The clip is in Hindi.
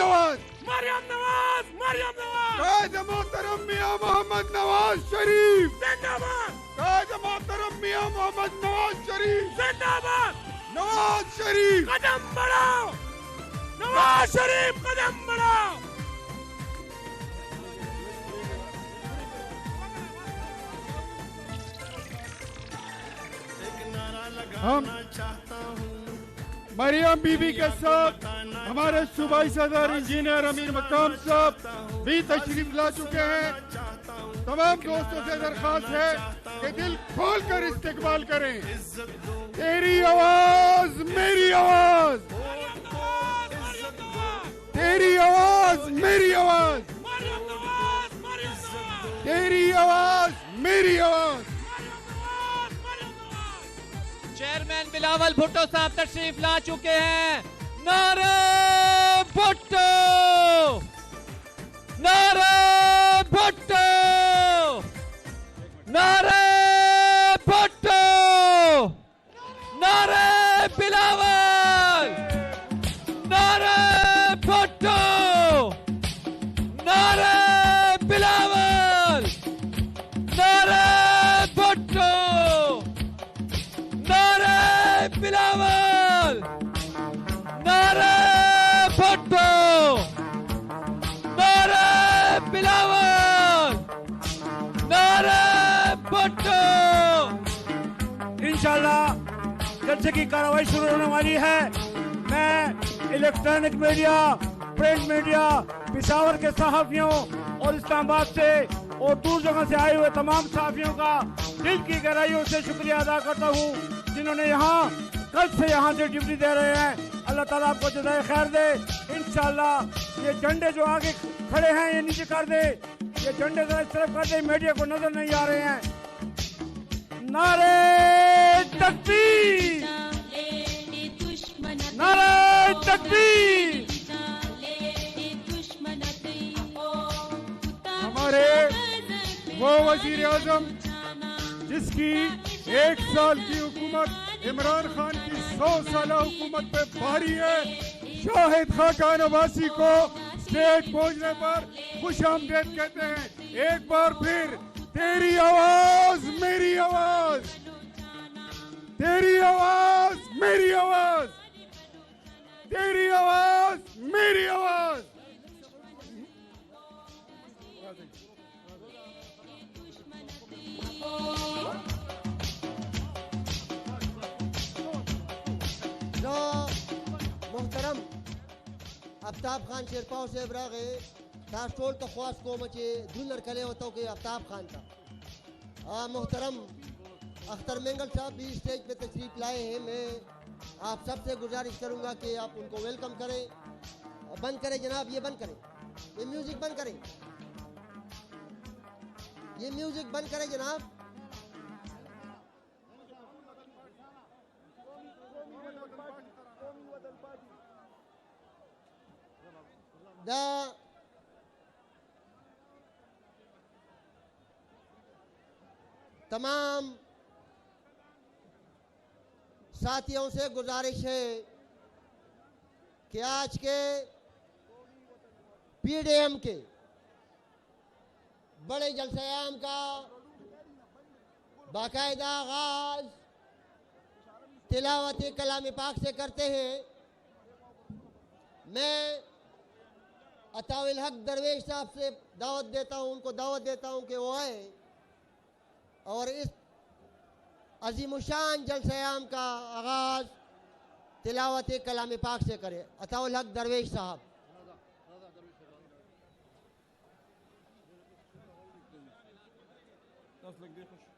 आवाज, मरियम नवाज, मरियम नवाज, कायद मोहतरम मियां मोहम्मद नवाज शरीफ जिंदाबाद, कायद मोहतरम मियां मोहम्मद नवाज शरीफ जिंदाबाद, नवाज शरीफ कदम बढ़ाओ, नवाज शरीफ कदम बढ़ाओ। हम मरियम बीबी के साथ हमारे सूबाई सदर इंजीनियर अमीर मकाम साहब भी तशरीफ ला चुके हैं। तमाम दोस्तों से दरखास्त है कि दिल खोल कर इस्तेकबाल करें। तेरी आवाज मेरी आवाज, तेरी आवाज मेरी आवाज, तेरी आवाज मेरी आवाज। चेयरमैन बिलावल भुट्टो साहब तशरीफ ला चुके हैं। नारे भुट्टो, नारे भुट्टो, नारे भुट्टो, नारे बिलावल, नारे भुट्टो, नारे बिलावल, नारे भुट्टो, नारे बिलावल, नारे भुट्टो, नारे बिलावल, नारे भुट्टो। इंशाल्लाह जलसे की कार्रवाई शुरू होने वाली है। मैं electronic media, print media, Peshawar के सहाफियों और इस्लामाबाद से और दूर जगह से आए हुए तमाम सहाफियों का दिल की गहराइयों से शुक्रिया अदा करता हूँ, जिन्होंने यहाँ कल से यहाँ से ड्यूटी दे रहे हैं। अल्लाह ताला आपको जज़ाए खैर दे। इंशाल्लाह ये झंडे जो आगे खड़े हैं ये नीचे कर दे, ये झंडे जरा इस तरफ कर दे, मीडिया को नजर नहीं आ रहे हैं। नारे तकबीर, नारे तकबीर। हमारे वो वजीर आजम जिसकी 1 साल की हुकूमत इमरान खान की 100 साल हुकूमत पे भारी है, शाहिद खाकान अब्बासी को स्टेज पहुंचने पर खुश आमदेद कहते हैं। एक बार फिर तेरी आवाज मेरी आवाज, तेरी आवाज मेरी आवाज, तेरी आवाज मेरी आवाज। मोहतरम आफ्ताब खान शेरपाव से ब्रागे दास्टोल तो ख्वास को मचे दुलर कले होता के आफ्ताब खान का मोहतरम अख्तर मेंगल साहब भी स्टेज पे तशरीफ लाए हैं। मैं आप सबसे गुजारिश करूंगा कि आप उनको वेलकम करें। बंद करें जनाब, ये बंद करें, ये म्यूजिक बंद करें, ये म्यूजिक बंद करें जनाब। तमाम साथियों से गुजारिश है कि आज के पीडीएम के बड़े जलसे-ए-आम का बाकायदा आगाज तिलावत कलाम पाक से करते हैं। मैं अताउल हक दरवेश साहब से दावत देता हूं, उनको दावत देता हूं कि वो आए और इस अजीमुशान जलसे-ए-आम का आगाज तिलावत कलाम पाक से करें। अताउल हक दरवेश साहब। लग